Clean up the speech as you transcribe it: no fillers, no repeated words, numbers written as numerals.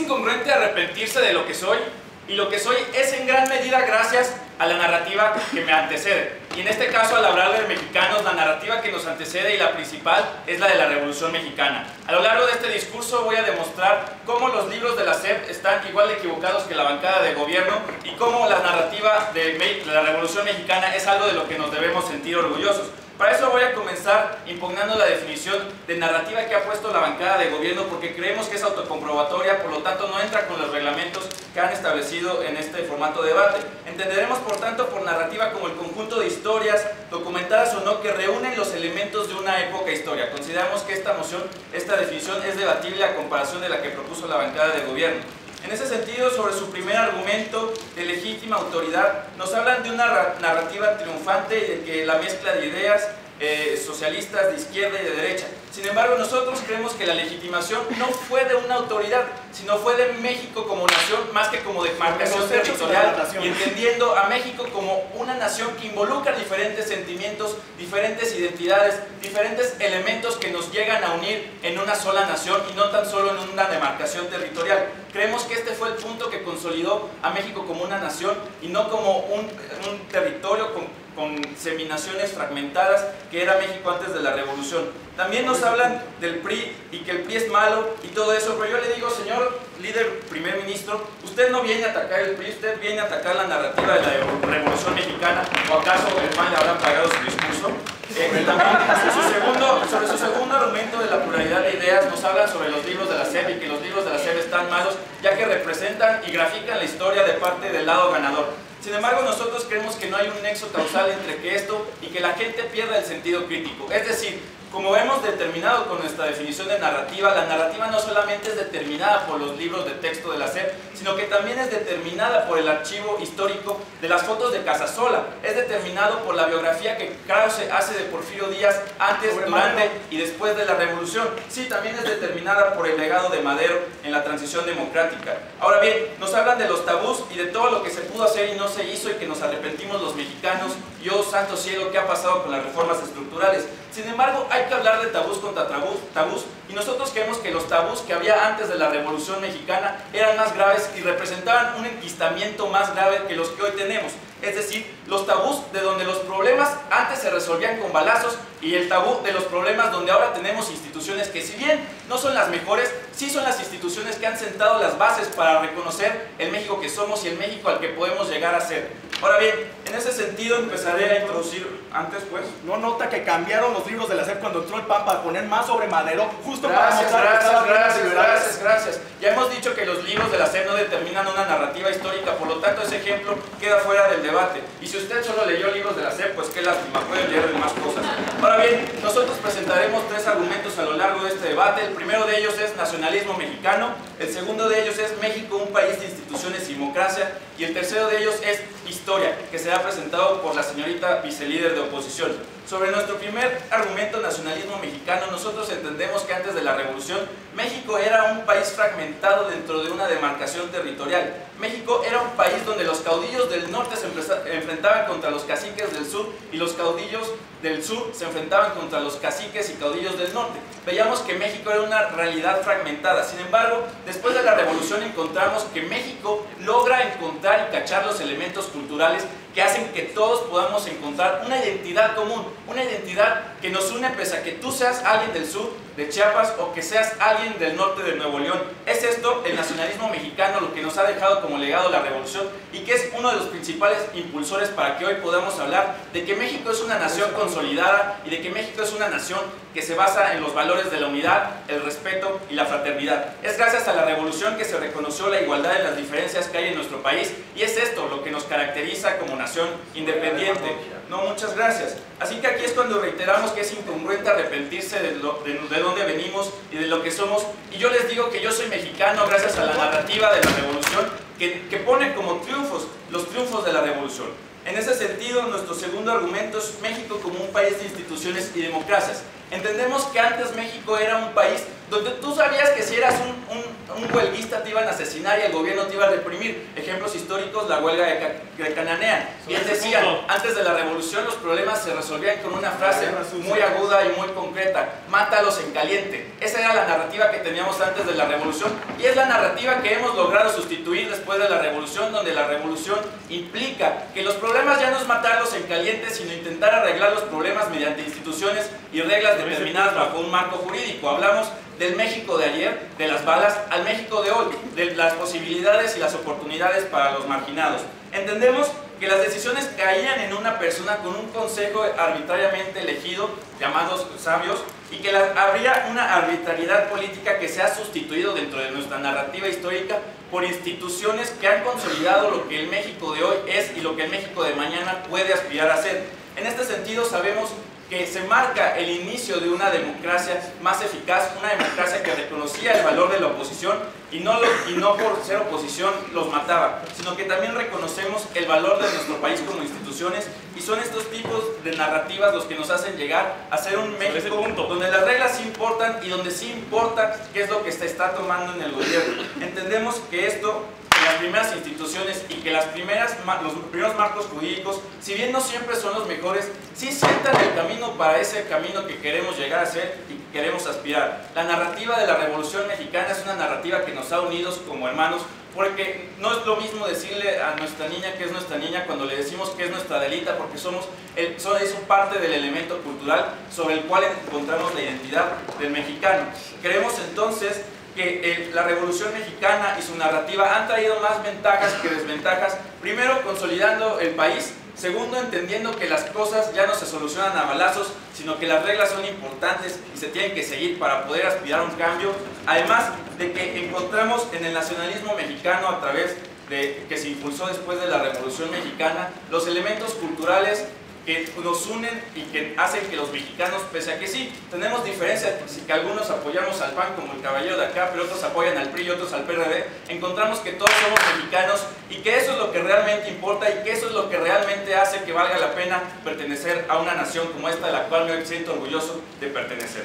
incongruente arrepentirse de lo que soy, y lo que soy es en gran medida gracias a la narrativa que me antecede. Y en este caso, al hablar de mexicanos, la narrativa que nos antecede y la principal es la de la Revolución Mexicana. A lo largo de este discurso voy a demostrar cómo los libros de la SEP están igual de equivocados que la bancada de gobierno y cómo la narrativa de la Revolución Mexicana es algo de lo que nos debemos sentir orgullosos. Para eso voy a comenzar impugnando la definición de narrativa que ha puesto la bancada de gobierno, porque creemos que es autocomprobatoria, por lo tanto no entra con los reglamentos que han establecido en este formato de debate. Entenderemos por tanto por narrativa como el conjunto de historias, documentadas o no, que reúnen los elementos de una época histórica. Consideramos que esta definición es debatible a comparación de la que propuso la bancada de gobierno. En ese sentido, sobre su primer argumento de legítima autoridad, nos hablan de una narrativa triunfante y de que la mezcla de ideas socialistas de izquierda y de derecha. Sin embargo, nosotros creemos que la legitimación no fue de una autoridad, sino fue de México como nación, más que como demarcación territorial, y entendiendo a México como una nación que involucra diferentes sentimientos, diferentes identidades, diferentes elementos que nos llegan a unir en una sola nación y no tan solo en una demarcación territorial. Creemos que este fue el punto que consolidó a México como una nación y no como un territorio con seminaciones fragmentadas que era México antes de la Revolución. También nos hablan del PRI y que el PRI es malo y todo eso, pero yo le digo, señor líder primer ministro, usted no viene a atacar el PRI, usted viene a atacar la narrativa de la Revolución Mexicana, o acaso el PAN le habrán pagado su discurso. También sobre su segundo argumento de la pluralidad de ideas, nos hablan sobre los libros de la SEP y que los libros de la SEP están malos ya que representan y grafican la historia de parte del lado ganador. Sin embargo, nosotros creemos que no hay un nexo causal entre que esto y que la gente pierda el sentido crítico. Es decir, como hemos determinado con nuestra definición de narrativa, la narrativa no solamente es determinada por los libros de texto de la SEP, sino que también es determinada por el archivo histórico de las fotos de Casasola, es determinado por la biografía que Krause hace de Porfirio Díaz antes, durante y después de la Revolución. Sí, también es determinada por el legado de Madero en la transición democrática. Ahora bien, nos hablan de los tabús y de todo lo que se pudo hacer y no se hizo y que nos arrepentimos los mexicanos. Y oh santo cielo, ¿qué ha pasado con las reformas estructurales? Sin embargo, hay que hablar de tabús contra tabús, y nosotros creemos que los tabús que había antes de la Revolución Mexicana eran más graves y representaban un enquistamiento más grave que los que hoy tenemos. Es decir, los tabús de donde los problemas antes se resolvían con balazos y el tabú de los problemas donde ahora tenemos instituciones que, si bien no son las mejores, sí son las instituciones que han sentado las bases para reconocer el México que somos y el México al que podemos llegar a ser. Ahora bien, en ese sentido empezaré a introducir antes, pues. ¿No nota que cambiaron los libros de la SEP cuando entró el PAN para poner más sobre Madero? Justo Gracias. para Ya hemos dicho que los libros de la SEP no determinan una narrativa histórica, por lo tanto ese ejemplo queda fuera del debate. Y si usted solo leyó libros de la SEP, pues qué lástima, puede leer más cosas. Ahora bien, nosotros presentaremos tres argumentos a lo largo de este debate. El primero de ellos es nacionalismo mexicano, el segundo de ellos es México, un país de instituciones y democracia, y el tercero de ellos es historia, que será presentado por la señorita vicelíder de oposición. Sobre nuestro primer argumento, nacionalismo mexicano, nosotros entendemos que antes de la Revolución, México era un país fragmentado dentro de una demarcación territorial. México era un país donde los caudillos del norte se enfrentaban contra los caciques del sur y los caudillos del sur se enfrentaban contra los caciques y caudillos del norte. Veíamos que México era una realidad fragmentada. Sin embargo, después de la Revolución encontramos que México logra encontrar y cachar los elementos culturales que hacen que todos podamos encontrar una identidad común, una identidad que nos une pese a que tú seas alguien del sur, de Chiapas, o que seas alguien del norte de Nuevo León. Es esto el nacionalismo mexicano, lo que nos ha dejado como legado la Revolución y que es uno de los principales impulsores para que hoy podamos hablar de que México es una nación consolidada y de que México es una nación que se basa en los valores de la unidad, el respeto y la fraternidad. Es gracias a la Revolución que se reconoció la igualdad en las diferencias que hay en nuestro país y es esto lo que nos caracteriza como nación independiente. No, muchas gracias. Así que aquí es cuando reiteramos que es incongruente arrepentirse de dónde venimos y de lo que somos. Y yo les digo que yo soy mexicano gracias a la narrativa de la Revolución que pone como triunfos los triunfos de la Revolución. En ese sentido, nuestro segundo argumento es México como un país de instituciones y democracias. Entendemos que antes México era un país donde tú sabías que si eras un huelguista te iban a asesinar y el gobierno te iba a reprimir. Ejemplos históricos, la huelga de Cananea. Bien decían, antes de la revolución los problemas se resolvían con una frase muy aguda y muy concreta: mátalos en caliente. Esa era la narrativa que teníamos antes de la revolución y es la narrativa que hemos logrado sustituir después de la revolución, donde la revolución implica que los problemas ya no es matarlos en caliente, sino intentar arreglar los problemas mediante instituciones y reglas determinadas bajo un marco jurídico. Hablamos del México de ayer, de las balas, al México de hoy, de las posibilidades y las oportunidades para los marginados. Entendemos que las decisiones caían en una persona con un consejo arbitrariamente elegido, llamados sabios, y que habría una arbitrariedad política que se ha sustituido dentro de nuestra narrativa histórica por instituciones que han consolidado lo que el México de hoy es y lo que el México de mañana puede aspirar a ser. En este sentido sabemos que se marca el inicio de una democracia más eficaz, una democracia que reconocía el valor de la oposición y no por ser oposición los mataba, sino que también reconocemos el valor de nuestro país como instituciones, y son estos tipos de narrativas los que nos hacen llegar a ser un México donde las reglas sí importan y donde sí importa qué es lo que se está tomando en el gobierno. Entendemos que esto, las primeras instituciones y que los primeros marcos jurídicos, si bien no siempre son los mejores, sí sientan el camino para ese camino que queremos llegar a ser y que queremos aspirar. La narrativa de la Revolución Mexicana es una narrativa que nos ha unidos como hermanos, porque no es lo mismo decirle a nuestra niña que es nuestra niña cuando le decimos que es nuestra Adelita, porque es parte del elemento cultural sobre el cual encontramos la identidad del mexicano. Creemos entonces que la Revolución Mexicana y su narrativa han traído más ventajas que desventajas. Primero, consolidando el país. Segundo, entendiendo que las cosas ya no se solucionan a balazos, sino que las reglas son importantes y se tienen que seguir para poder aspirar a un cambio. Además de que encontramos en el nacionalismo mexicano, a través de que se impulsó después de la Revolución Mexicana, los elementos culturales que nos unen y que hacen que los mexicanos, pese a que sí, tenemos diferencias, que algunos apoyamos al PAN como el caballero de acá, pero otros apoyan al PRI y otros al PRD, encontramos que todos somos mexicanos y que eso es lo que realmente importa y que eso es lo que realmente hace que valga la pena pertenecer a una nación como esta, de la cual me siento orgulloso de pertenecer.